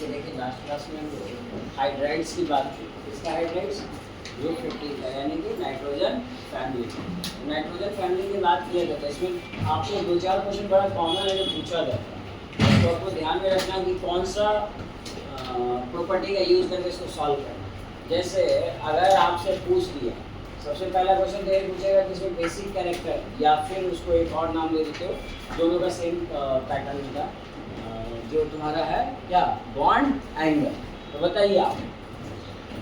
देखिए last class में हम हाइड्राइड्स की बात की। इसका हाइड्राइड्स ग्रुप 50 का यानी कि नाइट्रोजन फैमिली। नाइट्रोजन फैमिली की बात किया जाता है, इसमें आपको 2-4 क्वेश्चन बड़ा कॉमन है जो पूछा जाता है, तो आपको ध्यान में रखना कि कौन सा प्रॉपर्टी का यूज़ करके इसको सॉल्व करना। जैसे अगर आपसे पूछ दिया, सबसे पहला क्वेश्चन तो ये पूछेगा कि इसमें बेसिक कैरेक्टर या फिर उसको एक और नाम दे देते हो, दोनों का सेम पैटर्न होगा, जो तुम्हारा है क्या बॉन्ड एंगल। तो बताइए आप,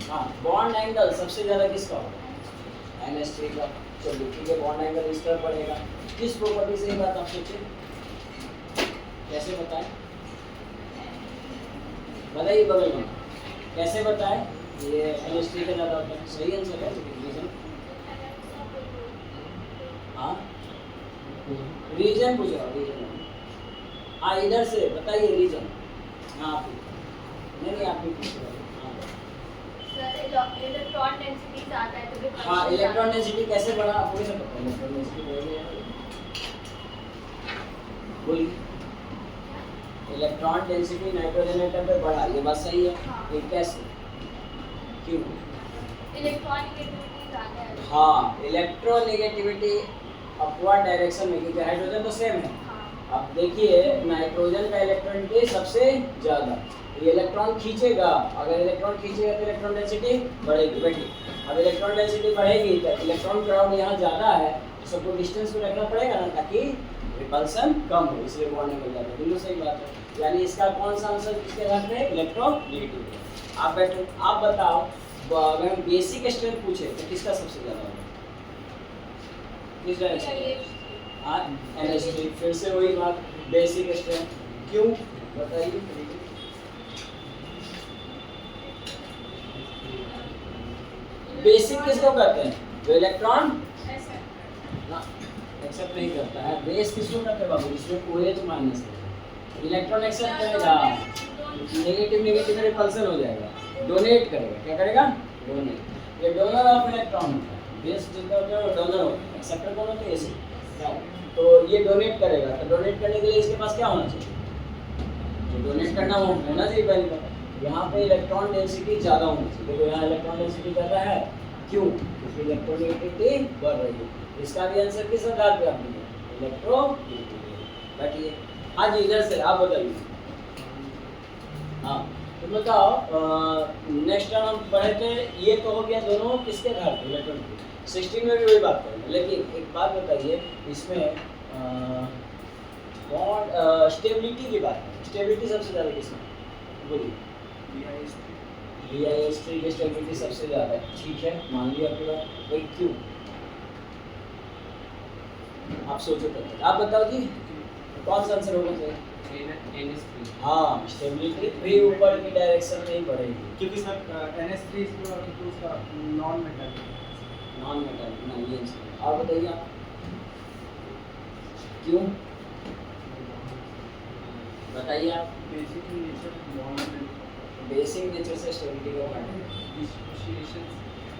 हाँ बॉन्ड एंगल सबसे ज़्यादा किसका होगा? NH3 का। चलिए ठीक है, बॉन्ड एंगल इस तरह पड़ेगा। किस प्रॉपर्टी से ये बात आप सोचिए, कैसे बताएं? बताइए बगल में कैसे बताएं? ये NH3 का ज़्यादा होता है, सही आंसर है। रीजन, हाँ रीजन पूछ रहा हूँ, रीजन। हाँ इधर से बताइए रीजन। हाँ आप नहीं आप भी पूछ रहे हो। इलेक्ट्रॉन डेंसिटी ज़्यादा है तो repulsion हाँ इलेक्ट्रॉन ज़्यादा है। डेंसिटी कैसे बढ़ा आपको कैसे पता है? इलेक्ट्रॉन डेंसिटी बोलिए। इलेक्ट्रॉन डेंसिटी नाइट्रोजन एटम पे बढ़ा, ये बात सही है। ये कैसे, क्यों? इलेक्ट्रॉनिगेटिविटी ज़्यादा है। हाँ इलेक्ट्रोनेगेटिविटी अपवर्ड डायरेक्शन में, क्योंकि हाइड्रोजन तो सेम है। हाँ। अब देखिए नाइट्रोजन का इलेक्ट्रॉनिटी सबसे ज़्यादा, ये इलेक्ट्रॉन खींचेगा, अगर इलेक्ट्रॉन खींचेगा तो इलेक्ट्रॉन डेंसिटी बढ़ेगी। बैठिए, अब इलेक्ट्रॉन डेंसिटी बढ़ेगी तो इलेक्ट्रॉन क्राउड यहाँ ज़्यादा है, तो सबको डिस्टेंस में रखना पड़ेगा ना, ताकि रिपल्सन कम हो, इसलिए बॉन्ड निकल जाता है। बिल्कुल सही बात है। यानी इसका कौन सा आंसर किसके आधार पे? इलेक्ट्रोनेगेटिविटी। आप बैठो, आप बताओ, अगर हम बेसिक स्ट्रेंथ पूछे तो किसका सबसे ज़्यादा होगा? किस डायरेक्शन? हाँ NH3। फिर से वही बात, बेसिक स्ट्रेंथ। क्यों बताइए? बेसिक किसको कहते हैं? जो इलेक्ट्रॉन एक्सेप्ट नहीं करता है। बेस किसको कहते हैं बाबू? जिसमें OH माइनस है। इलेक्ट्रॉन एक्सेप्ट करेगा, नेगेटिव नेगेटिव रिपल्सन हो जाएगा, डोनेट करेगा। क्या करेगा? डोनेट। ये डोनर ऑफ इलेक्ट्रॉन होता है। बेस जितना होता है वो डोनर होता है, एक्सेप्टर कौन होता है? AC। तो ये डोनेट करेगा, तो डोनेट करने के लिए इसके पास क्या होना चाहिए? जो डोनेट करना वो होना चाहिए पहली बात। यहाँ पे इलेक्ट्रॉन डेंसिटी ज़्यादा होनी चाहिए। देखो यहाँ इलेक्ट्रॉन डेंसिटी ज़्यादा है, क्यों? क्योंकि इलेक्ट्रोनेगेटिविटी बढ़ रही है। इसका भी आंसर किस आधार पे आप दिए? इलेक्ट्रोनेगेटिविटी। बैठिए, हाँ जी इधर से आप बताइए। हाँ तो बताओ, नेक्स्ट टाइम हम पढ़े थे, ये तो हो गया दोनों किसके आधार पे? इलेक्ट्रॉन। 16 में भी वही बात करेंगे, लेकिन एक बात बताइए इसमें बॉन्ड स्टेबिलिटी की बात है। स्टेबिलिटी सबसे ज़्यादा किसमें? बोलिए। BIS3 की स्टेबिलिटी सबसे ज़्यादा है। ठीक है, मान लिया आपकी बात। भाई क्यों? आप सोचो तो, आप बताओ जी कौन सा आंसर होगा चाहिए? हाँ स्टेबिलिटी भी ऊपर की डायरेक्शन में ही बढ़ेगी, क्योंकि सर NH3 उसका नॉन मेटल ना ये और बताइए आप क्यों? बताइए आप। बेसिक नेचर से स्टेबिलिटी का बढ़ना।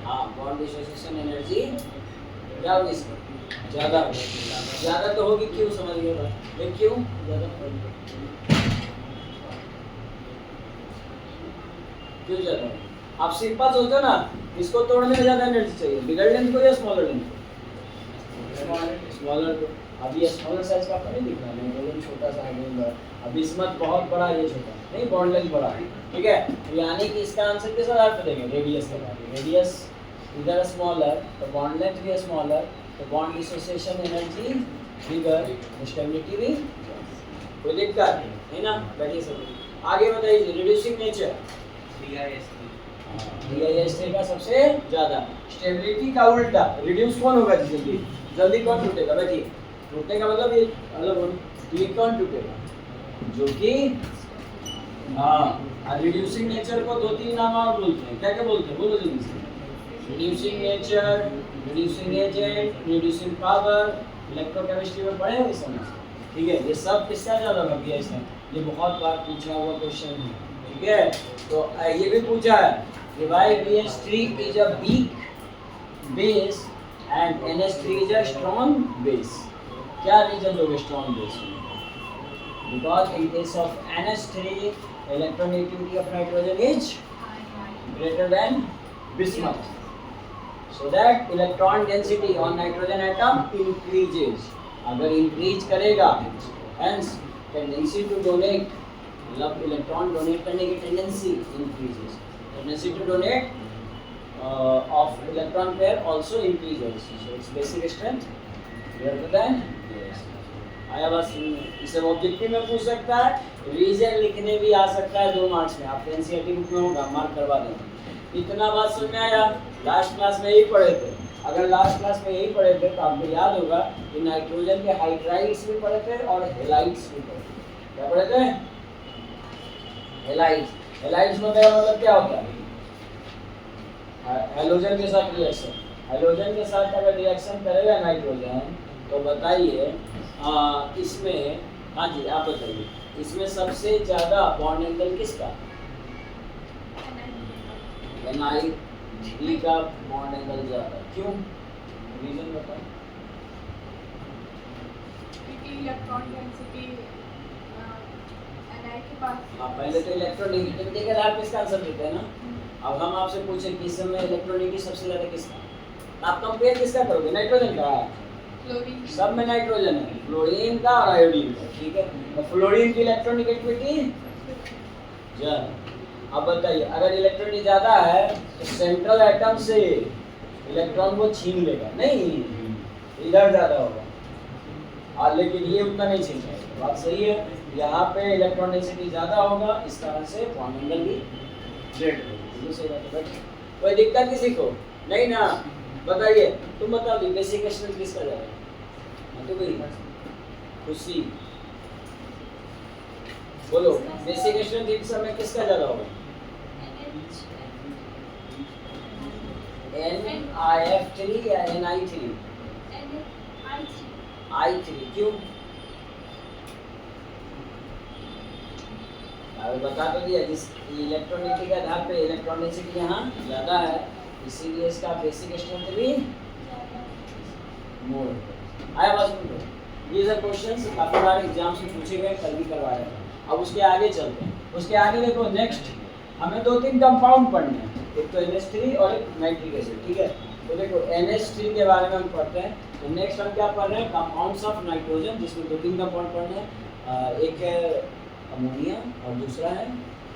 हाँ बॉन्ड डिसोसिएशन एनर्जी क्या होगी इसमें? ज़्यादा तो होगी। क्यों? समझिएगा ये क्यों ज़्यादा क्यों ज़्यादा? आप सिंपल सोचो ना, इसको तोड़ने में ज़्यादा एनर्जी चाहिए, बिगर लेंथ को या स्मॉलर लेंथ को? स्मॉलर को। अभी ये स्मॉलर साइज का आपको नहीं दिख रहा है, हाइड्रोजन छोटा सा हाइड्रोजन बड़ा, अभी इसमें बहुत बड़ा, ये छोटा नहीं, बॉन्ड लेंथ बड़ा है। ठीक है, यानी कि इसका आंसर किस आधार पर देंगे? रेडियस के आधार पर। रेडियस इधर स्मॉलर तो बॉन्ड लेंथ भी स्मॉलर, तो बॉन्ड डिसोसिएशन एनर्जी बिगर, स्टेबिलिटी भी। कोई दिक्कत है ना? बैठिए सब आगे बताइए। रिड्यूसिंग नेचर BIS3 का सबसे ज़्यादा। स्टेबिलिटी का उल्टा, रिड्यूस कौन होगा जल्दी? जल्दी कौन टूटेगा? बैठिए, टूटने का मतलब ये अलग होगा। ये कौन टूटेगा? जो कि हाँ रिड्यूसिंग नेचर को 2-3 नाम और बोलते हैं। क्या क्या बोलते हैं? बोलो जल्दी से। Reducing nature, reducing agent, reducing power, electrochemistry में पढ़े हो इस समय। ठीक है, ये सब किसका ज़्यादा लग गया इसमें? ये बहुत बार पूछा हुआ क्वेश्चन है। ठीक है, तो ये भी पूछा है कि भाई BH3 is a weak base and NH3 is a strong base. क्या रीजन दोगे स्ट्रॉन्ग बेस में? Because in case of NH3 electronegativity of nitrogen is greater than bismuth. So that electron density on nitrogen atom increases. अगर increase करेगा, hence tendency to donate, मतलब electron donate करने की tendency increases. Tendency to donate of electron pair also increases. So its basic strength greater than yes. आया बस इसे objective में पूछ सकता है, रीजन लिखने भी आ सकता है 2 मार्क्स में, आपके एनसीईआरटी बुक में होगा, मार्क करवा देंगे। इतना बात समझ में आया? लास्ट क्लास में यही पढ़े थे। अगर लास्ट क्लास में यही पढ़े थे तो आपको याद होगा कि नाइट्रोजन के हाइड्राइड्स भी पढ़े थे और हेलाइड्स भी पढ़े थे। क्या पढ़े थे? हेलाइड्स। हेलाइड्स में मेरा मतलब क्या होता है? हेलोजन के साथ रिएक्शन। हेलोजन के साथ अगर रिएक्शन करेगा नाइट्रोजन तो बताइए इसमें, हाँ जी आप बताइए, इसमें सबसे ज़्यादा बॉन्ड एंगल किसका? Na3 का बॉन्ड एंगल ज़्यादा। क्यों? रीजन बताओ। क्योंकि इलेक्ट्रॉन डेंसिटी Na के पास। हाँ, पहले तो इलेक्ट्रोनेगेटिविटी के आधार पर इसका आंसर देते हैं ना। अब हम आपसे पूछे कि इस समय इलेक्ट्रोनेगेटिविटी सबसे ज़्यादा किसका? आप कंपेयर किसका करोगे? नाइट्रोजन का। सब में नाइट्रोजन है, फ्लोरीन का और आयोडीन का, ठीक है। तो फ्लोरीन की इलेक्ट्रोनेगेटिविटी ज़्यादा। अब बताइए अगर इलेक्ट्रॉनिक ज़्यादा है तो सेंट्रल एटम से इलेक्ट्रॉन को छीन लेगा, नहीं इधर ज़्यादा होगा, और लेकिन ये उतना नहीं छीन पाएगा। बात सही है, यहाँ पे इलेक्ट्रॉन डेंसिटी ज़्यादा होगा, इस कारण से बॉन्ड एंगल भी ग्रेट होगा। सही बात है। कोई दिक्कत किसी को नहीं ना? बताइए, तुम बताओ बेसिक क्वेश्चन किसका जाएगा? तो भाई खुशी बोलो, बेसिक क्वेश्चन इस समय किसका ज़्यादा होगा? NiF3 या Ni3? I3। क्यों? अभी बता तो दिया, जिस इलेक्ट्रॉनिटी के आधार पे इलेक्ट्रॉन डेंसिटी यहाँ ज़्यादा है, इसीलिए इसका बेसिक स्ट्रेंथ भी मोर। आया बात सुन लो, ये सब क्वेश्चंस काफ़ी बार एग्जाम्स में पूछे गए, कल भी करवाया था। अब उसके आगे चलते हैं। उसके आगे देखो, नेक्स्ट हमें 2-3 कंपाउंड पढ़ने हैं, एक तो NH3 और एक नाइट्रिक एसिड, ठीक है। तो देखो NH3 के बारे में हम पढ़ते हैं। तो नेक्स्ट हम क्या पढ़ रहे हैं? कंपाउंड्स ऑफ नाइट्रोजन, जिसमें 2-3 कंपाउंड पढ़ने हैं। एक है अमोनिया और दूसरा है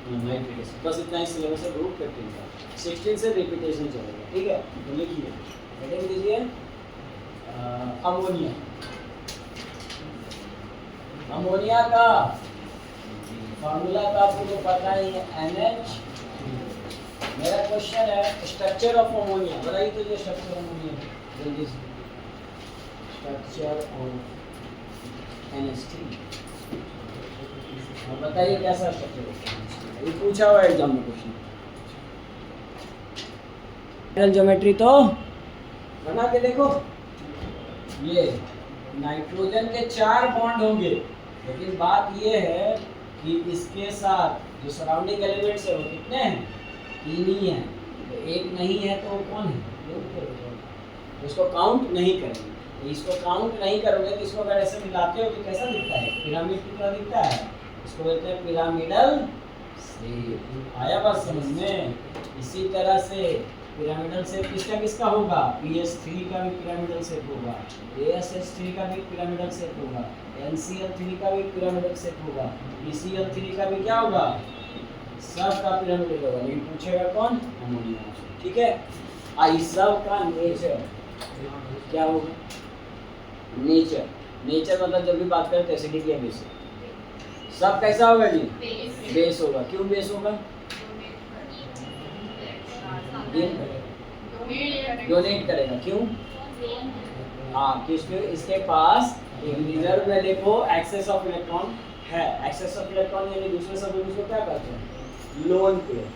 नाइट्रिक एसिड। बस इतना ही सिलेबस है, ग्रुप 15 का। 16 से रिपीटेशन चलेगा, ठीक है। तो लिखिए, हेडिंग दीजिए अमोनिया। अमोनिया का फार्मूला तो आपको तो पता ही है, NH। मेरा क्वेश्चन है स्ट्रक्चर ऑफ अमोनिया, बताइए तो ये स्ट्रक्चर अमोनिया जल्दी से। स्ट्रक्चर ऑफ NH3, बताइए कैसा स्ट्रक्चर है? ये पूछा हुआ एग्जाम में क्वेश्चन। ज्योमेट्री तो बना के देखो। ये नाइट्रोजन के 4 बॉन्ड होंगे, लेकिन बात ये है कि इसके साथ जो सराउंडिंग एलिमेंट्स है वो कितने हैं? 3 ही हैं। तो एक नहीं है तो कौन है? तो इसको काउंट नहीं करेंगे। तो इसको काउंट नहीं करोगे तो इसको अगर ऐसे मिलाते हो तो कैसा दिखता है? पिरामिड की तरह दिखता है। इसको बोलते हैं पिरामिडल शेप। आया बात समझ में? इसी तरह से पिरामिडल शेप किसका होगा? PS3 का भी पिरामिडल शेप होगा, ASH3 का भी पिरामिडल शेप होगा, NCl3 का भी पिरामिडल शेप होगा, PCl3 का भी क्या होगा? सब का पिरामिडल होगा। लेकिन पूछेगा कौन? अमोनिया, ठीक है। इस सब का नेचर क्या होगा? नेचर। नेचर मतलब जब भी बात करते हैं एसिडिक या बेसिक, सब कैसा होगा जी? बेस होगा। क्यों बेस होगा? डोनेट करेगा। क्यों? हाँ, क्योंकि इसके पास एक रिजर्व में देखो एक्सेस ऑफ इलेक्ट्रॉन है। एक्सेस ऑफ इलेक्ट्रॉन यानी दूसरे शब्दों में इसको क्या कहते हैं? Lone pair.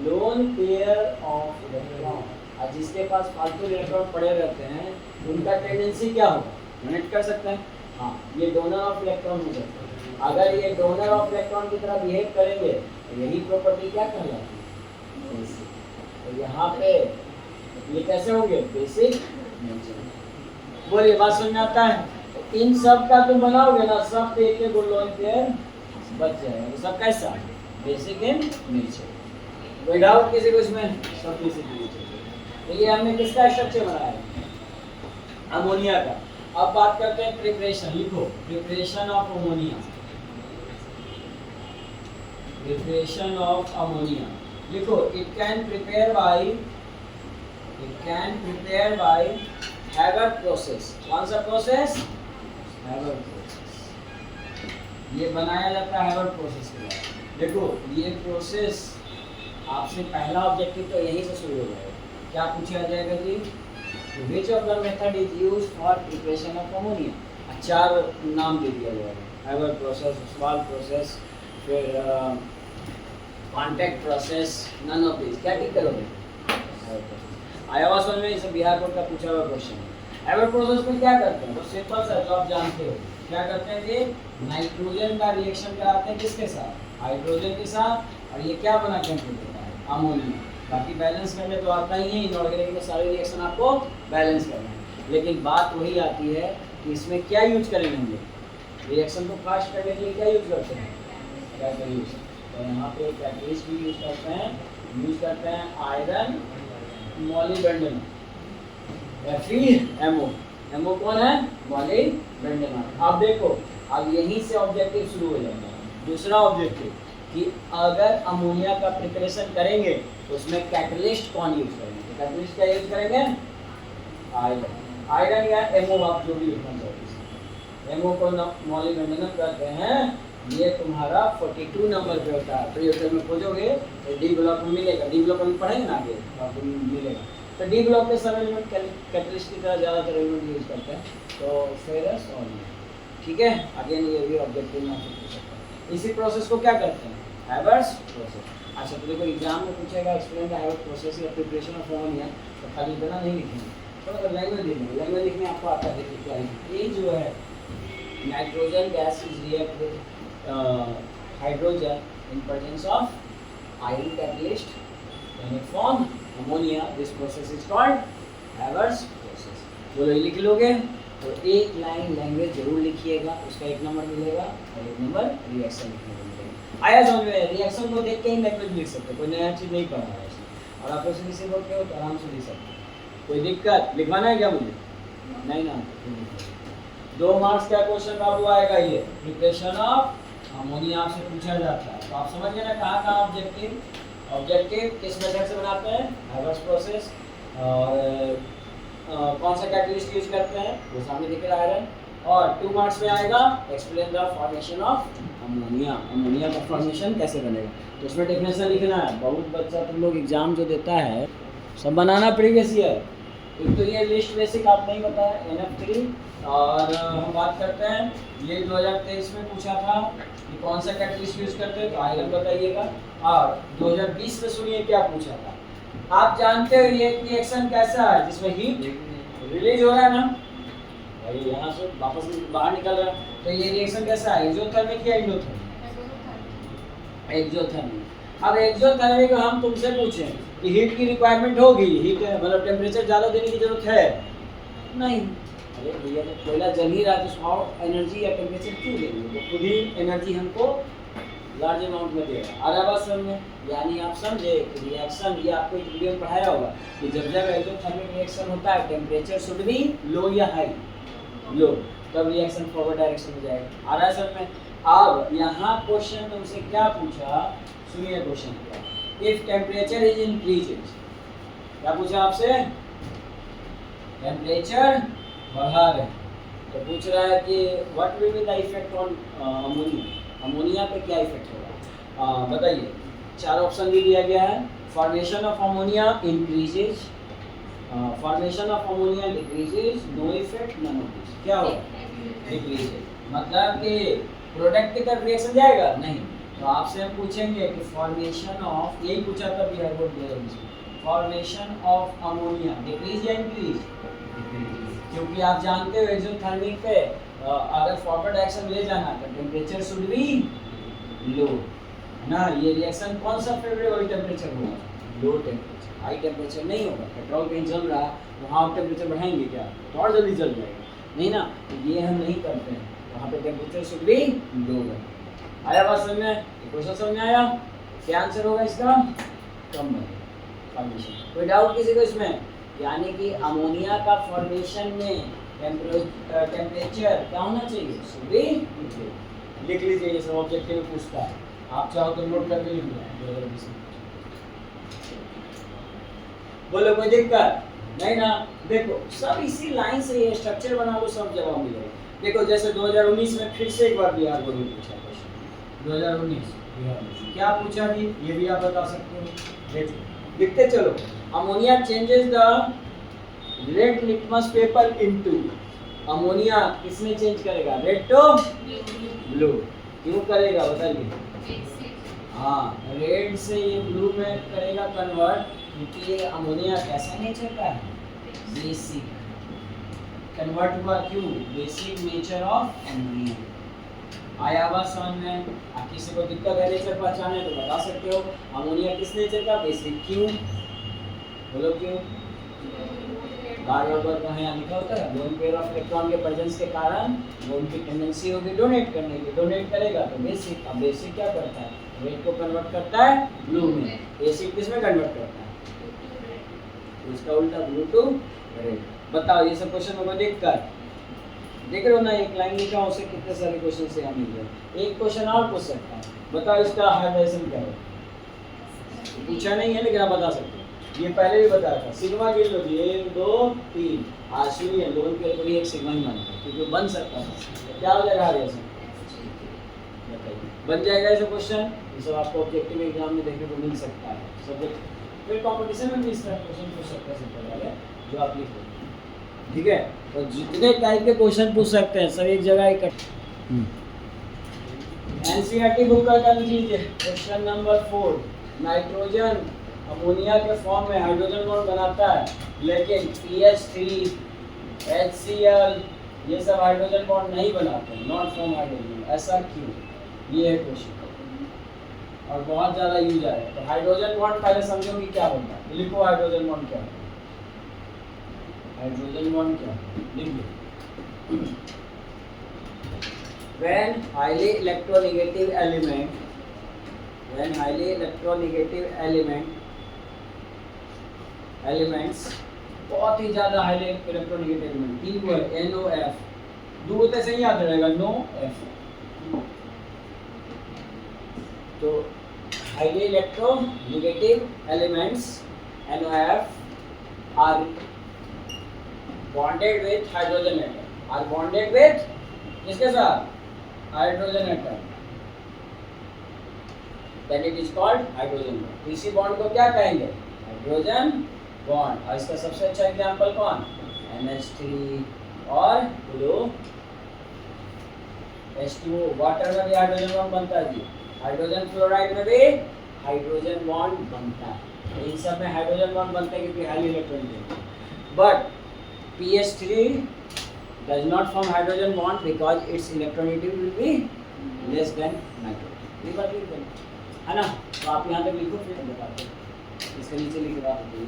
Loan pair of electron. और जिसके पास फालतू इलेक्ट्रॉन पड़े रहते हैं उनका टेंडेंसी क्या होगा? डोनेट कर सकते हैं। हाँ, ये डोनर ऑफ इलेक्ट्रॉन हो सकता है। अगर ये डोनर ऑफ इलेक्ट्रॉन की तरह बिहेव करेंगे तो यही प्रॉपर्टी क्या कहलाती है? तो यहाँ पे ये कैसे होंगे? Basic nature. बोलिए, बात समझ में आता है? तो इन सब का तुम बनाओगे ना, सब पे एक लोन पेयर बच जाएगा। तो सब कैसा? Basic in nature. कोई डाउट किसी को इसमें? सब बेसिक इन नेचर। तो ये हमने किसका स्ट्रक्चर बनाया है? अमोनिया का। अब बात करते हैं प्रिपरेशन। लिखो preparation of ammonia. Preparation of ammonia लिखो, इट कैन प्रिपेयर बाय हैवर्ट प्रोसेस। कौन सा प्रोसेस? हैवर्ट प्रोसेस। ये बनाया जाता है हैवर्ट प्रोसेस के बाद। देखो ये प्रोसेस आपसे पहला ऑब्जेक्टिव तो यहीं से शुरू हो जाएगा। क्या पूछा जाएगा जी? Which of the method is used for preparation of ammonia? चार नाम दे दिया जाएगा, हैवर्ट प्रोसेस, ओस्वाल्ड प्रोसेस, फिर contact process, none of this. क्या ठीक करोगे? आया हुआ समझ में? इसे बिहार बोर्ड का पूछा हुआ क्वेश्चन है। हैवर्ट प्रोसेस में क्या करते हैं? वो सिंपल सा जो आप जानते हो। क्या करते हैं जी? नाइट्रोजन का रिएक्शन कराते हैं किसके साथ? हाइड्रोजन के साथ। और ये क्या बना के देता है? अमोनिया। बाकी बैलेंस करने तो आता ही है, इनऑर्गेनिक में सारे रिएक्शन आपको बैलेंस करना है। लेकिन बात वही आती है कि इसमें क्या यूज करेंगे हम लोग? रिएक्शन को फास्ट करने के लिए क्या यूज करते हैं? कैटलिस्ट। तो यहाँ पे कैटलिस्ट भी यूज करते हैं आयरन मॉलिब्डेनम या फिर एमओ। एमओ कौन है? मॉलिब्डेनम। अब देखो, अब यहीं से ऑब्जेक्टिव शुरू हो जाएगा। दूसरा ऑब्जेक्टिव कि अगर अमोनिया का प्रिपरेशन करेंगे तो उसमें कैटलिस्ट कौन यूज करेंगे? कैटलिस्ट क्या यूज करेंगे? आयरन। आयरन या एमओ, आप जो भी लिखना चाहते हैं। एमओ को मॉलिब्डेनम कहते हैं। ये तुम्हारा 42 नंबर पे होता है। प्री में खोजोगे तो डी ब्लॉक में मिलेगा। डी ब्लॉक में पढ़ेंगे ना आगे, आपको मिलेगा। तो डी ब्लॉक के समय में कैटलिस्ट की तरह ज़्यादातर एलिमेंट यूज करते हैं। तो फेरस और ठीक है। अगेन ये भी ऑब्जेक्टिव में आपसे पूछ सकता है। इसी प्रोसेस को क्या करते हैं? Havertz process. अच्छा, तो देखो एग्जाम में पूछेगा एक्सप्लेन द हैवर्ट्स प्रोसेस या प्रिपरेशन ऑफ अमोनिया, तो खाली इतना नहीं लिखेंगे, तो लैंग्वेज लिखेंगे। लैंग्वेज लिखने आपको आता है। देखिए क्या है, ये जो है nitrogen gas is react with hydrogen in presence of iron catalyst, then it form ammonia. This process is called Haber's process. बोलो ये लिख लोगे तो एक लाइन लैंग्वेज जरूर लिखिएगा, उसका 1 नंबर मिलेगा और 1 नंबर रिएक्शन लिखने को मिलेगा। आया समझ में? रिएक्शन को देख के ही लैंग्वेज लिख सकते, कोई नया चीज़ नहीं पढ़ा है इसमें। और आप ऐसे किसी बोल के हो तो आराम से लिख सकते। कोई दिक्कत? लिखवाना है क्या मुझे? नहीं ना? 2 मार्क्स का क्वेश्चन बाबू आएगा ये, प्रिपरेशन ऑफ अमोनिया आपसे पूछा जाता है। तो आप समझ गए ना कहाँ ऑब्जेक्टिव किस मेथड से बनाते हैं? Havertz process. और कौन सा कैटलिस्ट यूज करते हैं वो सामने दिख रहा है आयरन। और 2 मार्क्स में आएगा explain the formation of ammonia. Ammonia का फॉर्मेशन कैसे बनेगा, तो उसमें डेफिनेशन लिखना है। बहुत बच्चा तुम लोग एग्जाम जो देता है सब बनाना प्रीवियस ईयर। एक तो ये लिस्ट बेसिक आप नहीं बताया, NF3। और हम बात करते हैं, ये 2023 में पूछा था कि कौन सा कैटलिस्ट यूज करते हैं, तो आयरन बताइएगा। और 2020 में सुनिए क्या पूछा था। आप जानते हो ये रिएक्शन कैसा है जिसमें हीट रिलीज हो रहा है ना भाई, यहाँ से वापस बाहर निकल रहा है। तो ये रिएक्शन कैसा है? एक्सोथर्मिक या एंडोथर्मिक? एक्सोथर्मिक। अब एक्सोथर्मिक हम तुमसे पूछें कि हीट की रिक्वायरमेंट होगी, हीट मतलब टेम्परेचर ज़्यादा देने की जरूरत है? नहीं। अरे भैया तो कोयला जल ही रहा है तो उसको एनर्जी या टेम्परेचर क्यों देंगे? तो खुद ही एनर्जी हमको लार्ज अमाउंट में देगा। आ रहा बात समझ में? यानी आप समझे कि रिएक्शन, ये आपको एक वीडियो में पढ़ाया होगा कि जब एक्सोथर्मिक रिएक्शन होता है टेम्परेचर शुड बी लो या हाई, लो, तब रिएक्शन फॉरवर्ड डायरेक्शन में जाएगा। आ रहा है समझ में? अब यहाँ क्वेश्चन तुमसे क्या पूछा, सुनिए क्वेश्चन क्या। इफ टेम्परेचर इज इंक्रीजेज, क्या पूछा आपसे? टेम्परेचर बढ़ा रहे तो पूछ रहा है कि what will be the effect on ammonia, ammonia पे क्या इफेक्ट होगा? बताइए। 4 ऑप्शन भी दिया गया है। Formation of ammonia increases, formation of ammonia decreases, no effect, none of this. क्या होगा? डिक्रीजेज। मतलब कि प्रोडक्ट की तरफ रिएक्शन जाएगा नहीं। तो आपसे हम पूछेंगे कि फॉर्मेशन ऑफ, यही पूछा था Bihar board 2020, formation of ammonia decrease या इंक्रीज? क्योंकि आप जानते हो एक्सोथर्मिक पे अगर फॉरवर्ड डायरेक्शन ले जाना तो टेम्परेचर शुड बी लो ना। ये रिएक्शन कौन सा फेवरेबल टेम्परेचर होगा? Low temperature. हाई टेम्परेचर नहीं होगा। पेट्रोल कहीं जल रहा है वहाँ आप टेम्परेचर बढ़ाएंगे क्या? तो और जल्दी जल जाएगा नहीं ना। तो ये हम नहीं करते हैं, वहाँ पे टेम्परेचर शुड बी लो। आया बात समझ में? क्वेश्चन समझ में आया? क्या आंसर होगा इसका? कम फॉर्मेशन। कोई डाउट किसी को इसमें? यानी कि अमोनिया का फॉर्मेशन में टेम्परेचर क्या होना चाहिए? सुबह लिख लीजिए, ये सब ऑब्जेक्टिव में पूछता है, आप चाहो तो नोट करके लिख लो 2020 में। बोलो कोई दिक्कत नहीं ना? देखो सब इसी लाइन से ये स्ट्रक्चर बना लो, सब जवाब मिलेगा। देखो जैसे 2019 में फिर से एक बार बिहार बोर्ड में पूछा क्वेश्चन, 2019 बिहार में क्या पूछा जी, ये भी आप बता सकते हो। देखो लिखते चलो, ammonia changes the red litmus paper into, ammonia किसमें चेंज करेगा? Red to blue. क्यों करेगा बताइए? हाँ, रेड से ये ब्लू में करेगा कन्वर्ट, क्योंकि ये अमोनिया कैसा नेचर का है? बेसिक। कन्वर्ट हुआ क्यों? Basic nature of ammonia. आया हुआ समझ में? आप किसी को दिक्कत है नेचर पहचाने तो बता सकते हो, अमोनिया किस नेचर का? बेसिक। क्यों? बोलो क्यों? बार बार कहाँ यहाँ लिखा होता है, लोन पेयर ऑफ इलेक्ट्रॉन के प्रेजेंस के कारण वो उनकी टेंडेंसी होगी डोनेट करने की, डोनेट करेगा तो बेसिक। अब बेसिक क्या करता है? रेड को कन्वर्ट करता है ब्लू में, एसिड किस में कन्वर्ट करता है? उसका उल्टा, ब्लू टू रेड। बताओ ये सब क्वेश्चन में कोई दिक्कत? देख रहे हो ना, एक लाइन लिखा है उससे कितने सारे क्वेश्चन से यहाँ मिल गए। एक क्वेश्चन और पूछ सकता है, बताओ इसका हाइड्रेशन क्या है? पूछा नहीं है लेकिन आप बता सकते हो, ये पहले भी बताया था। सिग्मा गिन लो जी, 1 2 3 आश्वी है, लोन के लिए एक सिग्मा ही मानता है क्योंकि बन सकता है। क्या हो जाएगा हाइड्रेशन? बन जाएगा ऐसा क्वेश्चन। ये सब आपको ऑब्जेक्टिव एग्जाम में देखने को मिल सकता है, सब्जेक्ट फिर कंपटीशन में भी इस तरह क्वेश्चन पूछ सकते हैं सिंपल वाले जो आप लिख लो, ठीक है? तो जितने टाइप के क्वेश्चन पूछ सकते हैं सब एक जगह इकट्ठे। एनसीईआरटी बुक का कर लीजिए, क्वेश्चन नंबर 4। नाइट्रोजन अमोनिया के फॉर्म में हाइड्रोजन बॉन्ड बनाता है, लेकिन PH3 HCl ये सब हाइड्रोजन बॉन्ड नहीं बनाते हैं, नॉट फॉर्म हाइड्रोजन। ऐसा क्यों? ये है क्वेश्चन और बहुत ज़्यादा यूज आया है। तो हाइड्रोजन बॉन्ड पहले समझो कि क्या बनता है, लिखो हाइड्रोजन बॉन्ड क्या है। हाइड्रोजन बॉन्ड क्या है लिख लो। When highly electronegative elements बहुत ही ज्यादा हाईली इलेक्ट्रोनेगेटिव एलिमेंट, तीन को है NOF, दो होते से ही याद रहेगा NOF। तो highly electronegative elements NOF are bonded with hydrogen atom, are bonded with किसके साथ? Hydrogen atom, then it is called hydrogen bond. इसी बॉन्ड को क्या कहेंगे? Hydrogen bond. और इसका सबसे अच्छा एग्जांपल कौन? NH3 और ब्लू H2O। वाटर में भी हाइड्रोजन बॉन्ड बनता है जी, हाइड्रोजन फ्लोराइड में भी हाइड्रोजन बॉन्ड बनता है। इन सब में हाइड्रोजन बॉन्ड बनता है क्योंकि highly electronegative. But PH3 does not form hydrogen bond because its electronegativity will be less than nitrogen। ये बात लिख देना है ना? तो आप यहाँ तक लिखो, फिर बताते हैं इसके नीचे लिखे बात होती है।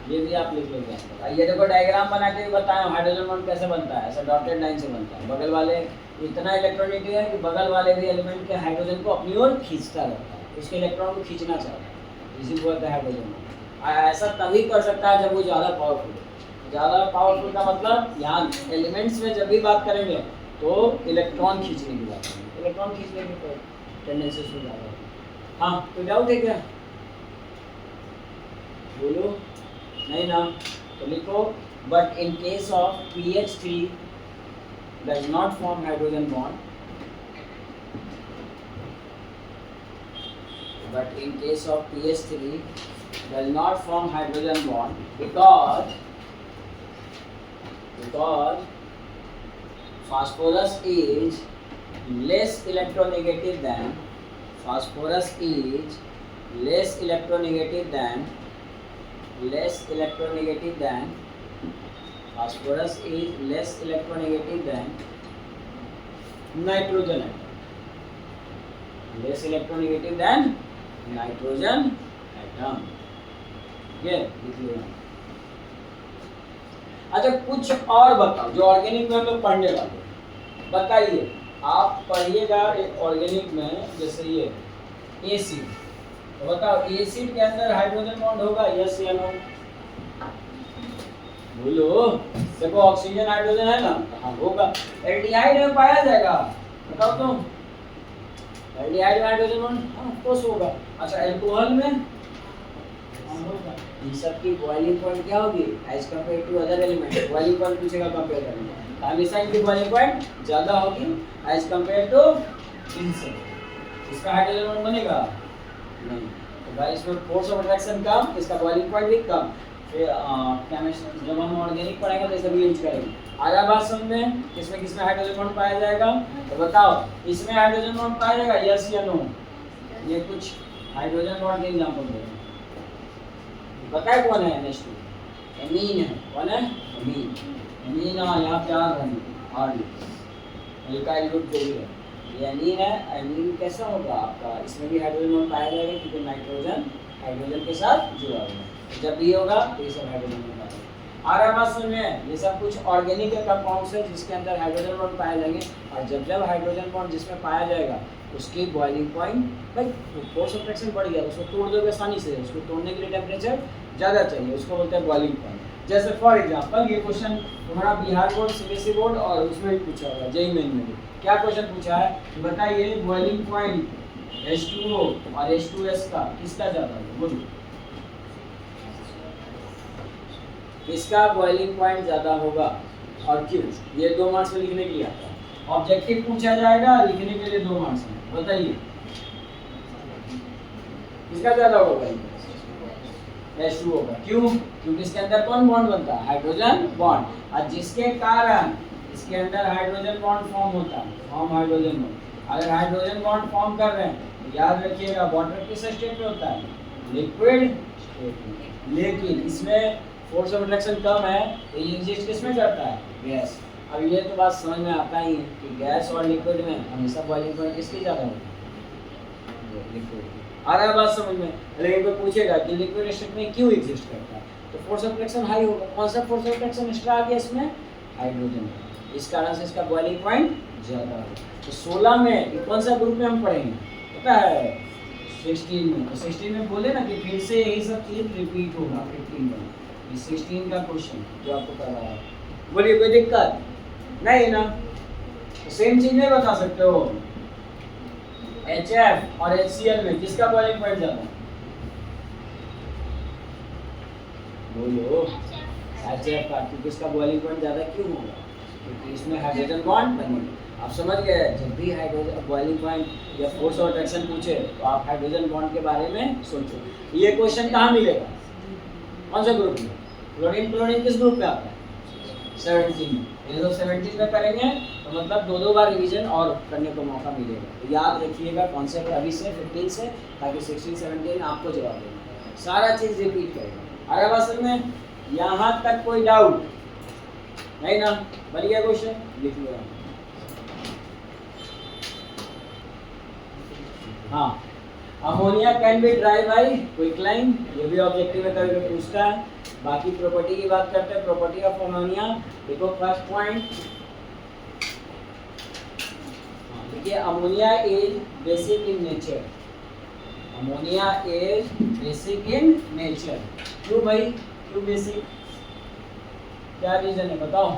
ये भी आप लिख लीजिए। ये देखो डायग्राम बना के बताया हाइड्रोजन बॉन्ड कैसे बनता है, ऐसा डॉटेड लाइन से बनता है। बगल वाले इतना इलेक्ट्रोनेगेटिव है कि बगल वाले भी एलिमेंट के हाइड्रोजन को अपनी ओर खींचता रहता है, उसके इलेक्ट्रॉन को खींचना चाहता है, इसी को कहते हैं हाइड्रोजन बॉन्ड। ऐसा तभी कर सकता है जब वो ज़्यादा पावरफुल है। ज़्यादा पावरफुल का मतलब यहाँ एलिमेंट्स में जब भी बात करेंगे तो इलेक्ट्रॉन खींचने की बात करेंगे, इलेक्ट्रॉन खींचने की टेंडेंसी उसमें ज़्यादा है। हाँ, कोई डाउट है क्या? बोलो नहीं ना? तो लिखो, but in case of PH3 does not form hydrogen bond, but in case of PH3 does not form hydrogen bond because phosphorus is less electronegative than phosphorus is less electronegative than phosphorus is less electronegative than nitrogen atom, less electronegative than nitrogen atom। ये लिख लो। अच्छा कुछ और बताओ जो organic में हम लोग पढ़ने वाले, बताइए आप पढ़िएगा एक ऑर्गेनिक में जैसे ये एसिड, तो बताओ एसिड के अंदर हाइड्रोजन बॉन्ड होगा, यस या नो? बोलो। देखो ऑक्सीजन हाइड्रोजन है ना, हाँ होगा। एल्डिहाइड में पाया जाएगा, बताओ तुम। एल्डिहाइड में हाइड्रोजन बॉन्ड हाँ ऑफ कोर्स होगा। अच्छा अल्कोहल में होगा। इन सब की बॉइलिंग पॉइंट क्या होगी as compare to other element? Boiling point पूछेगा कंपेयर करने, हमेशा इनकी बॉइलिंग पॉइंट ज्यादा होगी एज कंपेयर टू इनसे। इसका हाइड्रोजन बॉन्ड बनेगा नहीं, तो भाई इसमें फोर्स ऑफ अट्रैक्शन कम, इसका बॉइलिंग पॉइंट भी कम। फिर केमिस्ट्री जब हम ऑर्गेनिक पढ़ेंगे तो सभी यूज करेंगे। आधा बात समझ में, किसमें हाइड्रोजन बॉन्ड पाया जाएगा, तो बताओ इसमें हाइड्रोजन बॉन्ड पाया जाएगा, यस या नो? ये कुछ हाइड्रोजन बॉन्ड के एग्जांपल दे, बताए कौन है? NH2 एमीन है। कौन है? एमीन। एमीन यहाँ पे आ रहा है और एल्काइल ग्रुप जो भी है ये एमीन है। एमीन कैसा होगा आपका, इसमें भी हाइड्रोजन बॉन्ड पाया जाएगा क्योंकि नाइट्रोजन हाइड्रोजन के साथ जुड़ा हुआ है। जब भी होगा तो ये सब हाइड्रोजन बॉन्ड पाएगा। आ रहा बात सुनिए, ये सब कुछ ऑर्गेनिक कंपाउंड्स है जिसके अंदर हाइड्रोजन बॉन्ड पाए जाएंगे, और जब जब हाइड्रोजन बॉन्ड जिसमें पाया जाएगा उसकी बॉइलिंग पॉइंट, भाई फोर्स ऑफ फ्रिक्शन बढ़ गया, उसको तोड़ दोगे आसानी से, उसको तोड़ने के लिए टेम्परेचर ज़्यादा चाहिए, उसको बोलते हैं बॉइलिंग पॉइंट। जैसे फॉर एग्जांपल ये क्वेश्चन तुम्हारा बिहार बोर्ड, सीबीएसई बोर्ड और उसमें भी पूछा होगा, जेईई मेन में भी। क्या क्वेश्चन पूछा है बताइए, बॉइलिंग पॉइंट H2O और H2S का किसका ज़्यादा है? बोलो किसका बॉइलिंग पॉइंट ज़्यादा होगा और क्यों? ये 2 मार्क्स में लिखने के लिए आता है। ऑब्जेक्टिव पूछा जाएगा, लिखने के लिए 2 मार्क्स में, बताइए किसका ज़्यादा होगा? H2O का। क्यों? क्योंकि इसके अंदर कौन बॉन्ड बनता है? हाइड्रोजन बॉन्ड, और जिसके कारण इसके अंदर हाइड्रोजन बॉन्ड फॉर्म होता है, फॉर्म हाइड्रोजन बॉन्ड। अगर हाइड्रोजन बॉन्ड फॉर्म कर रहे हैं तो याद रखिएगा वाटर किस स्टेट में होता है? लिक्विड स्टेट में। लेकिन इसमें फोर्स ऑफ अट्रैक्शन कम है तो ये एग्जिस्ट किस में करता है? गैस। अब ये तो बात समझ में आता ही है कि गैस और लिक्विड में हमेशा बॉइलिंग पॉइंट किसकी ज़्यादा होगी? लिक्विड। आ रहा है बात समझ में? लेकिन कोई पूछेगा कि लिक्विड स्टेट में क्यों एग्जिस्ट करता है, तो फोर्स ऑफ अट्रैक्शन हाई होगा। कौन सा फोर्स ऑफ अट्रैक्शन एक्स्ट्रा आ गया इसमें? हाइड्रोजन। इस कारण से इसका बॉइलिंग पॉइंट ज़्यादा होगा। तो 16 में कौन सा ग्रुप में हम पढ़ेंगे पता है? 16 में। तो 16 में बोले ना कि फिर से यही सब चीज़ रिपीट होगा 15 में। 16 का क्वेश्चन जो आपको कर रहा है, बोलिए कोई दिक्कत नहीं ना? तो सेम चीज नहीं बता सकते हो? HF और HCl में किसका बॉइलिंग पॉइंट ज्यादा? बोलो HF का। क्योंकि इसका बॉइलिंग पॉइंट ज्यादा क्यों होगा? क्योंकि इसमें हाइड्रोजन बॉन्ड बनेगा। आप समझ गए? जब भी हाइड्रोजन बॉइलिंग पॉइंट या फोर्स ऑफ अट्रैक्शन पूछे तो आप हाइड्रोजन बॉन्ड के बारे में सोचो। ये क्वेश्चन कहाँ मिलेगा? कौन सा ग्रुप में? क्लोरीन। क्लोरीन किस ग्रुप में आता है? 17 में। ये लोग 17 में करेंगे तो मतलब 2 बार रिवीजन और करने को मौका मिलेगा। तो याद रखिएगा कॉन्सेप्ट अभी से 15 से, ताकि 16 17 आपको जवाब देना, सारा चीज़ रिपीट करेगा। अगर असल में यहाँ तक कोई डाउट नहीं ना? बन गया क्वेश्चन? लिख लो। हाँ, ammonia can be dry by quicklime, ये भी ऑब्जेक्टिव में कभी पूछता है। बाकी प्रॉपर्टी की बात करते हैं। प्रॉपर्टी ऑफ अमोनिया देखो, फर्स्ट पॉइंट देखिए, ammonia is basic in nature. Ammonia is basic in nature. क्यों भाई, क्यों बेसिक? क्या रीजन है बताओ?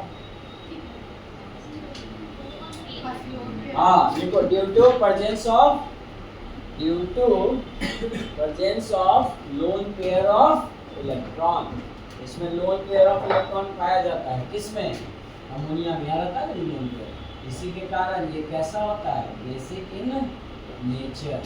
हाँ देखो, due to presence of lone pair of electron. इसमें लोन पेयर ऑफ इलेक्ट्रॉन पाया जाता है। किसमें? अमोनिया में आता है ना लोन पेयर। इसी के कारण ये कैसा होता है? Basic in nature.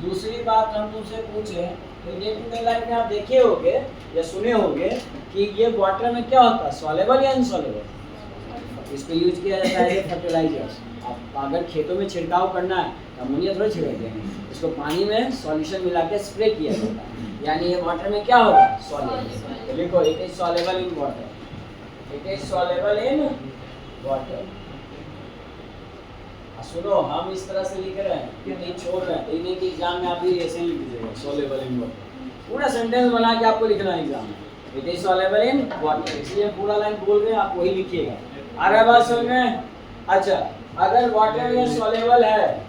दूसरी बात हम तुमसे पूछे तो डे टू डे लाइफ में आप देखे होंगे या सुने होंगे कि ये वाटर में क्या होता है? सॉल्युबल या इनसॉल्युबल? इसको यूज किया जाता है फर्टिलाइजर्स। आप अगर खेतों में छिड़काव करना है तो अमोनिया थोड़ा छिड़क देंगे, इसको पानी में सॉल्यूशन मिला के स्प्रे किया जाता है। यानी ये वाटर में क्या होगा? सॉल्युबल। लिखो, it is soluble in water. It is soluble in water. सुनो, हम इस तरह से लिख रहे हैं कि नहीं छोड़ रहे हैं, इन्हीं के एग्जाम में आप भी ऐसे ही लिख दीजिएगा, सॉल्युबल इन वाटर। पूरा सेंटेंस बना के आपको लिखना है एग्जाम में। It is soluble in water, इसलिए पूरा लाइन बोल रहे हैं, आप वही लिखिएगा। आ रहा है बात समझ में? अच्छा, अगर वाटर में सॉल्युबल है,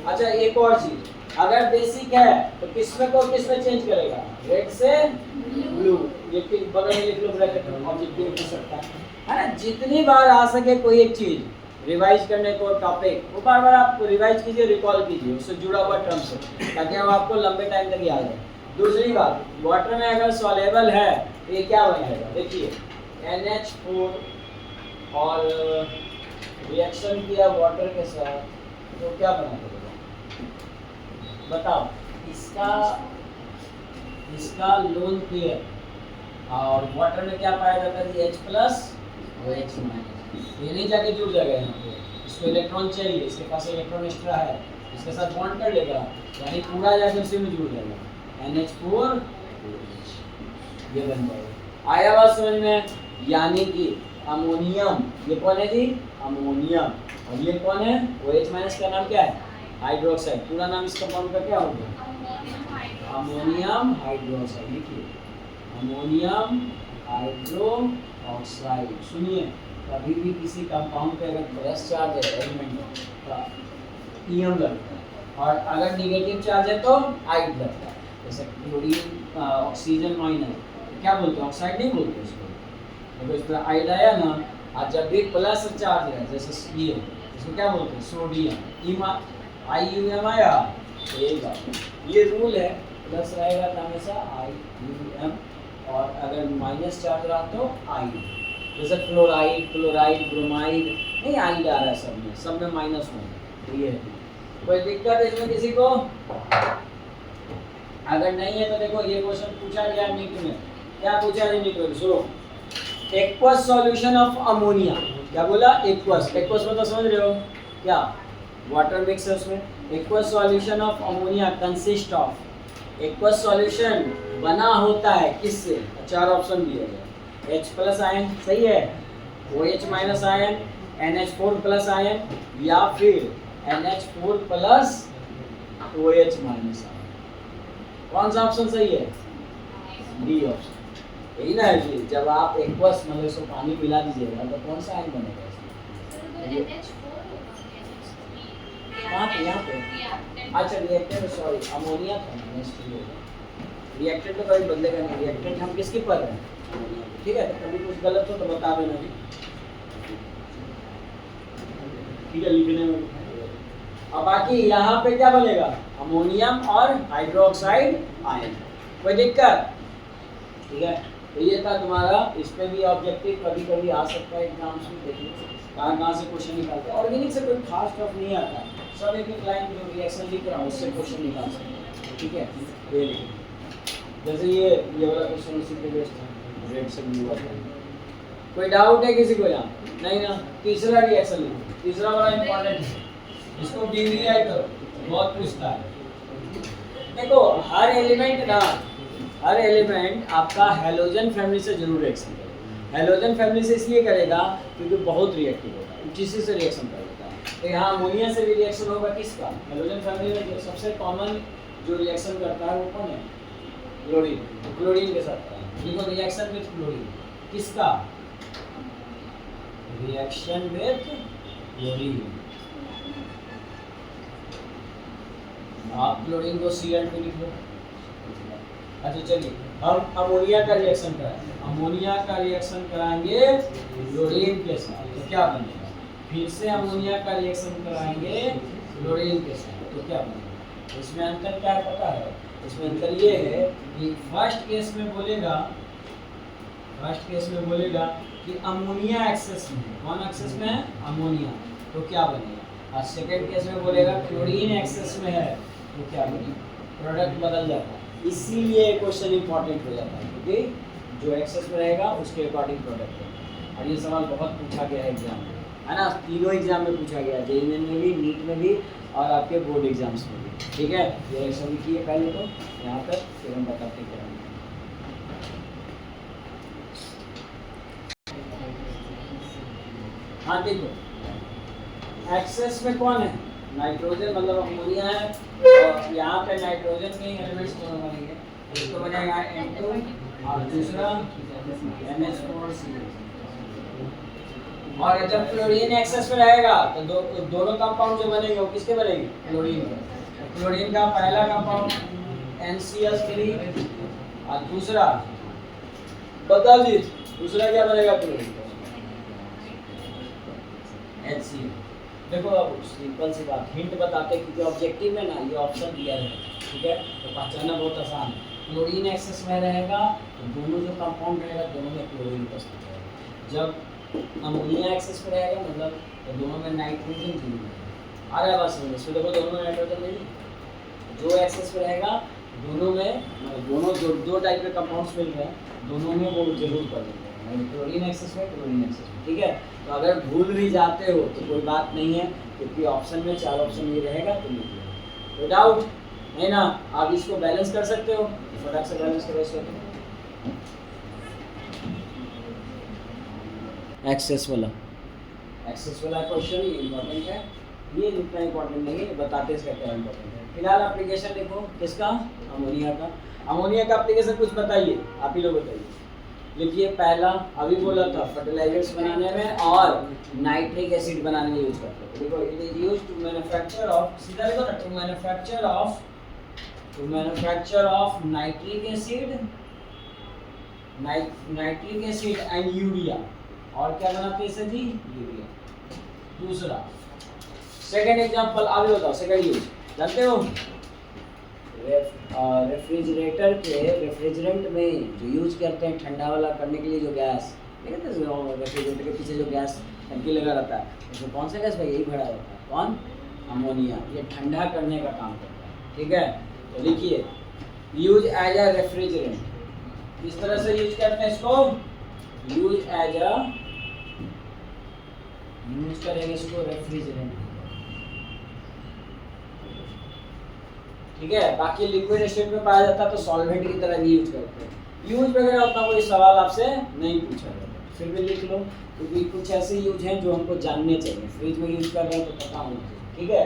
अच्छा एक और चीज, अगर बेसिक है तो किसमें को किसमें चेंज करेगा, रेड से ब्लू, ये कि बगल में लिख लो ब्रैकेट में, ऑब्जेक्टिव हो सकता है ना। जितनी बार आ सके कोई एक चीज रिवाइज करने को टॉपिक, वो बार बार आप रिवाइज कीजिए, रिकॉल कीजिए उससे जुड़ा हुआ टर्म से, ताकि हम आपको लंबे टाइम तक याद रहे। दूसरी बात, वाटर में अगर सॉल्युबल है तो ये क्या बनाएगा, देखिए NH4 और रिएक्शन किया वाटर के साथ तो क्या बनाएगा बताओ, इसका लोन पेयर, और वाटर में क्या पाया जाता है H प्लस और H माइनस, ये नहीं जाके जुड़ जाएगा यहाँ पे, इसको इलेक्ट्रॉन चाहिए, इसके पास इलेक्ट्रॉन एक्स्ट्रा है, इसके साथ बॉन्ड कर लेगा, यानी पूरा जाके उसी में जुड़ जाएगा, NH4 ये बन जाएगा। आया बात समझ में? यानी कि अमोनियम, ये कौन है जी, अमोनियम, और ये कौन है, OH माइनस का नाम क्या है, हाइड्रोक्साइड, पूरा नाम इस कंपाउंड का क्या होगा, अमोनियम हाइड्रोक्साइड, लिखिए अमोनियम हाइड्रो ऑक्साइड। सुनिए, कभी भी किसी कंपाउंड पे अगर प्लस चार्ज है एलिमेंट का EM लगता है, और अगर निगेटिव चार्ज है तो आइड लगता है, जैसे क्लोरीन ऑक्सीजन माइनस, क्या बोलते हैं, ऑक्साइड नहीं बोलते उसको, देखो इस पर आइड आया ना, और जब भी प्लस चार्ज है जैसे ये, इसको क्या बोलते हैं, सोडियम, IUM आया, ये रूल है, प्लस रहेगा तो हमेशा IUM, और अगर माइनस चार्ज रहा तो आइड, जैसे फ्लोराइड, ब्रोमाइड, नहीं आइड आ रहा है सब में माइनस होगा, तो ये है। कोई दिक्कत है इसमें किसी को? अगर नहीं है तो देखो ये क्वेश्चन पूछा गया नीट में, क्या पूछा है नीट में, सुनो, एक्वस सॉल्यूशन ऑफ अमोनिया, क्या बोला, एक्वस मतलब समझ रहे हो क्या, वाटर मिक्स है उसमें, aqueous solution of ammonia consist of, aqueous solution बना होता है किससे, चार ऑप्शन दिए गए, H प्लस आयन सही है, OH minus ion, NH4 plus ion, या फिर NH4 plus OH minus ion. कौन सा ऑप्शन सही है, डी ऑप्शन, यही ना है जी। जब आप एक्वस मतलब इसको पानी मिला दीजिएगा तो कौन सा आयन बनेगा इसमें, यहाँ पे अच्छा रिएक्टेंट, सॉरी अमोनिया था, रिएक्टेंट तो कभी बदलेगा नहीं, रिएक्टेंट हम किसके पर हैं, ठीक है, कभी कुछ गलत हो तो बता देना जी, ठीक है, लिखने में। अब बाकी यहाँ पे क्या बनेगा, अमोनियम और हाइड्रोक्साइड आयन, कोई दिक्कत, ठीक है। तो ये था तुम्हारा, इस पे भी ऑब्जेक्टिव कभी कभी आ सकता है एग्जाम्स में, देखिए कहाँ से क्वेश्चन निकालते हैं। ऑर्गेनिक से कोई खास टफ नहीं आता, सब एक लाइन जो रिएक्शन लिख रहा हूँ उससे क्वेश्चन निकाल सकते हैं, ठीक है। ये जैसे ये वाला क्वेश्चन उसी पे बेस्ड है, रेड से ब्लू वाला। कोई डाउट है किसी को यहाँ? नहीं ना। तीसरा रिएक्शन लिखो, तीसरा वाला इंपॉर्टेंट है, इसको डिवीआई करो, बहुत पूछता है। देखो हर एलिमेंट आपका हैलोजन फैमिली से जरूर रिएक्शन करेगा। हैलोजन फैमिली से इसलिए करेगा क्योंकि बहुत रिएक्टिव होता है, किसी से रिएक्शन कर देता है। तो यहाँ अमोनिया से भी रिएक्शन होगा, किसका, हैलोजन फैमिली में जो सबसे कॉमन जो रिएक्शन करता है वो कौन है, क्लोरीन। तो क्लोरीन के साथ देखो रिएक्शन विथ क्लोरीन, किसका, रिएक्शन विथ क्लोरीन, आप क्लोरीन को Cl2 लिख लो। अच्छा चलिए हम अमोनिया का रिएक्शन कराएंगे, अमोनिया का रिएक्शन कराएंगे क्लोरीन के साथ, तो क्या बनेगा, फिर से अमोनिया का रिएक्शन कराएंगे क्लोरीन के साथ, तो क्या बनेगा। इसमें अंतर क्या है पता है, इसमें अंतर ये है कि फर्स्ट केस में बोलेगा कि अमोनिया एक्सेस में, कौन एक्सेस में है, अमोनिया, तो क्या बनेगा। और सेकेंड केस में बोलेगा क्लोरीन एक्सेस में है, तो क्या बनेगा, प्रोडक्ट बदल जाता है। इसीलिए क्वेश्चन इंपॉर्टेंट हो जाता है, क्योंकि जो एक्सेस में रहेगा उसके अकॉर्डिंग प्रोडक्ट है। और ये सवाल बहुत पूछा गया है एग्जाम में, है ना, तीनों एग्जाम में पूछा गया, JEE में भी, नीट में भी, और आपके बोर्ड एग्जाम्स में भी, ठीक है। ये एक्शन लिखिए पहले तो यहाँ पर, फिर हम बताते करेंगे। हाँ देखो एक्सेस में कौन है, नाइट्रोजन मतलब अमोनिया है, और यहाँ पे नाइट्रोजन के एलिमेंट्स दोनों बनेंगे, इसको बनेगा N2 और दूसरा NH4CH। और जब क्लोरीन एक्सेस में रहेगा तो दोनों कंपाउंड जो बनेंगे वो किसके बनेंगे? क्लोरीन के। क्लोरीन का पहला कंपाउंड NCl3 और दूसरा बताओ जी दूसरा क्या बनेगा? Chlorine HCl। देखो अब सिंपल सी बात हिंट बताते हैं क्योंकि ऑब्जेक्टिव में ना ये ऑप्शन दिया है, ठीक है, तो पहचानना बहुत आसान है। क्लोरीन एक्सेस में रहेगा तो दोनों जो कंपाउंड रहेगा दोनों में क्लोरीन उपस्थित रहेगा। जब अमोनिया एक्सेस में रहेगा मतलब तो दोनों में नाइट्रोजन जरूर रहेगा। आ रहा है बात समझ? इसमें देखो दोनों में नाइट्रोजन नहीं, जो एक्सेस में रहेगा दोनों में दोनों जो दो टाइप के कंपाउंड्स मिल रहे हैं दोनों में वो जरूर पड़ेंगे, क्लोरीन एक्सेस में क्लोरीन एक्सेस में, ठीक है। तो अगर भूल भी जाते हो तो कोई बात नहीं है क्योंकि ऑप्शन में 4 ऑप्शन ये रहेगा तो लिख लो। तो डाउट है ना? आप इसको बैलेंस कर सकते हो, फटाक से बैलेंस करो इसको। एक्सेस वाला क्वेश्चन ये इंपॉर्टेंट है, ये जितना इंपॉर्टेंट नहीं है बताते इसका क्या इंपॉर्टेंट है। फिलहाल एप्लीकेशन देखो किसका? अमोनिया का। अमोनिया का एप्लीकेशन कुछ बताइए, आप ही लोग बताइए। लिखिए पहला अभी बोला था फर्टिलाइजर्स बनाने में और नाइट्रिक एसिड बनाने में यूज करते हैं। देखो it is used to manufacture of, सीधा लिखो ना, to manufacture of nitric acid and urea. और क्या बनाते हैं इसे जी? यूरिया। दूसरा सेकंड एग्जांपल अभी बताओ, सेकंड यूज जानते हो? रेफ्रिजरेंट में जो यूज करते हैं ठंडा वाला करने के लिए जो गैस, देखते हैं रेफ्रिजरेटर के पीछे जो गैस टंकी लगा रहता है उसमें कौन सा गैस भाई? यही भरा रहता है, कौन? अमोनिया। ये ठंडा करने का काम करता है, ठीक है। तो लिखिए यूज एज अ रेफ्रिजरेंट। किस तरह से यूज करते हैं इसको? यूज करेंगे इसको रेफ्रिजरेंट, ठीक है। बाकी लिक्विड स्टेट में पाया जाता है तो सॉल्वेंट की तरह भी यूज करते हैं। यूज वगैरह उतना कोई सवाल आपसे नहीं पूछा जाता, फिर भी लिख लो क्योंकि कुछ ऐसे यूज हैं जो हमको जानने चाहिए। फ्रिज में यूज कर रहे हैं तो पता होना चाहिए, ठीक है।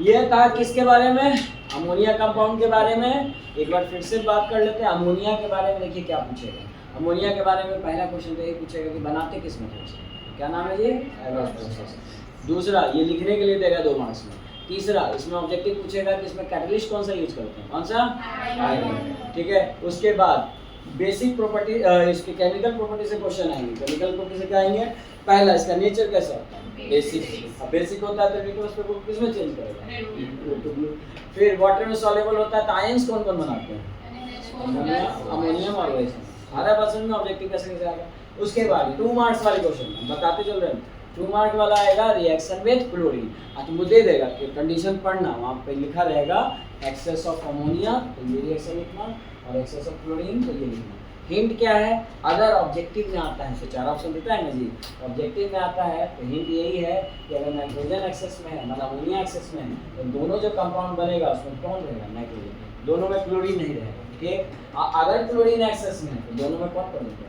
ये था किसके बारे में? अमोनिया कंपाउंड के बारे में। एक बार फिर से बात कर लेते हैं अमोनिया के बारे में। देखिए क्या पूछेगा अमोनिया के बारे में। पहला क्वेश्चन तो ये पूछेगा कि बनाते किस मेथड से, क्या नाम है ये? Arrows process. दूसरा ये लिखने के लिए देगा 2 मार्क्स में। तीसरा इसमें ऑब्जेक्टिव पूछेगा कि इसमें कैटलिस्ट कौन सा यूज करते हैं, कौन सा? आयरन, ठीक है। उसके बाद बेसिक प्रॉपर्टी, इसके केमिकल प्रॉपर्टी से क्वेश्चन आएंगे। केमिकल प्रॉपर्टी से क्या आएंगे? पहला इसका नेचर कैसा होता है? बेसिक। बेसिक होता है तो लिक्विड को किसमें चेंज करेगा? फिर वाटर में सॉल्युबल होता है तो आयंस कौन कौन बनाते हैं? अमोनियम और ओएच। आधा परसेंट में ऑब्जेक्टिव कैसे आएगा। उसके बाद 2 मार्क्स वाले क्वेश्चन बताते चल रहे हैं। 2 मार्क वाला आएगा रिएक्शन विद क्लोरीन। तुमको दे देगा कि कंडीशन पढ़ना, वहाँ पे लिखा रहेगा एक्सेस ऑफ अमोनिया तो ये रिएक्शन लिखना और एक्सेस ऑफ क्लोरीन तो ये लिखना। हिंट क्या है? अगर ऑब्जेक्टिव में आता है तो 4 ऑप्शन देता है ना जी। ऑब्जेक्टिव में आता है तो हिंट यही है कि अगर नाइट्रोजन एक्सेस में है मतलब अमोनिया एक्सेस में है तो दोनों जो कंपाउंड बनेगा उसमें कौन रहेगा? नाइट्रोजन। दोनों में क्लोरीन नहीं रहेगा, ठीक। अगर क्लोरीन एक्सेस में है तो दोनों में कौन बनेगा?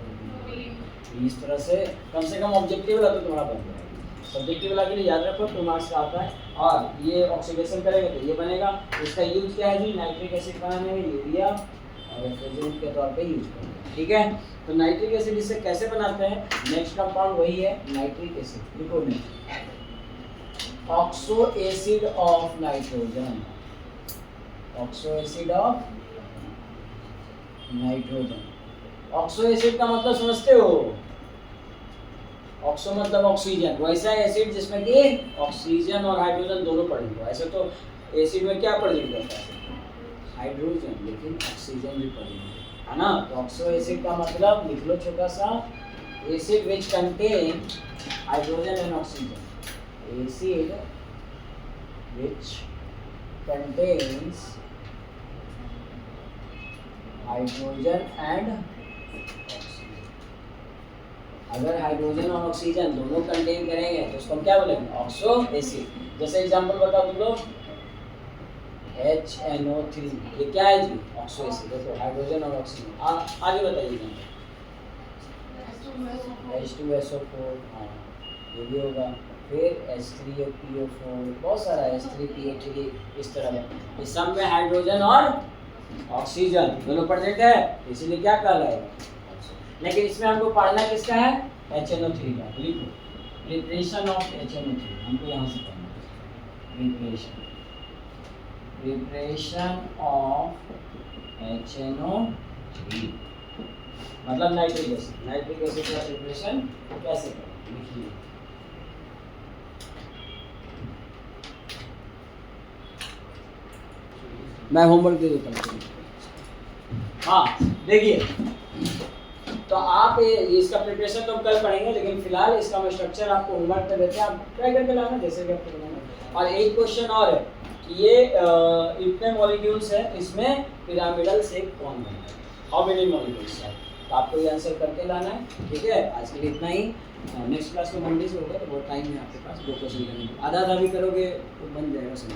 इस तरह से कम ऑब्जेक्टिव वाला तो तुम्हारा बन जाएगा। सब्जेक्टिव वाला के लिए याद रखो 2 मार्क्स का आता है। और ये ऑक्सीडेशन करेंगे तो ये बनेगा। इसका यूज क्या है जी? नाइट्रिक एसिड बनाने में यूरिया और रेफ्रिजरेंट के तौर पे यूज करेंगे, ठीक है। तो नाइट्रिक एसिड इसे कैसे बनाते हैं? नेक्स्ट कंपाउंड वही है नाइट्रिक एसिड। देखो oxo acid of nitrogen. Oxo acid of nitrogen. Oxo acid का मतलब समझते हो? ऑक्सो मतलब ऑक्सीजन, वैसा एसिड जिसमें कि ऑक्सीजन और हाइड्रोजन दोनों पड़ेंगे। ऐसे तो एसिड में क्या प्रेजेंट रहता है? हाइड्रोजन, लेकिन ऑक्सीजन भी प्रेजेंट है ना। तो ऑक्सो एसिड का मतलब लिख लो छोटा सा, acid which contain hydrogen and oxygen. Acid which contains hydrogen and, अगर हाइड्रोजन और ऑक्सीजन दोनों कंटेन करेंगे तो उसको हम क्या बोलेंगे? Oxo acid. जैसे एग्जांपल बताओ तुम लोग, HNO3 ये क्या है जी? Oxo acid. देखो हाइड्रोजन और ऑक्सीजन। आगे बताइए। H2SO4, हाँ ये भी होगा। फिर H3PO4, बहुत सारा H3PO3 इस तरह का। इस सब में हाइड्रोजन और ऑक्सीजन, दोनों प्रेजेंट है इसीलिए क्या कहलाएगा। लेकिन इसमें हमको पढ़ना किसका है, HNO3 का। लिखो प्रिपरेशन ऑफ HNO3, हमको यहाँ से पढ़ना है प्रिपरेशन ऑफ HNO3 मतलब नाइट्रिक एसिड। नाइट्रिक एसिड का प्रिपरेशन कैसे करें, लिखिए। मैं होमवर्क दे देता हूँ। हाँ देखिए, तो आप इसका प्रिपरेशन तो हम कल पढ़ेंगे, लेकिन फिलहाल इसका मैं स्ट्रक्चर आपको होमवर्क पे देते हैं, आप ट्राई करके लाना जैसे कि आपको बनाना। और एक क्वेश्चन और है कि ये इतने मॉलिक्यूल्स हैं, इसमें पिरामिडल शेप कौन बना है, हाउ मेनी मॉलिक्यूल्स है, तो आपको ये आंसर करके लाना है। ठीक है, आज के लिए इतना ही। नेक्स्ट क्लास में मंडे से होगा, तो बहुत टाइम है आपके पास, 2 क्वेश्चन करने, आधा भी करोगे तो बन जाएगा सब।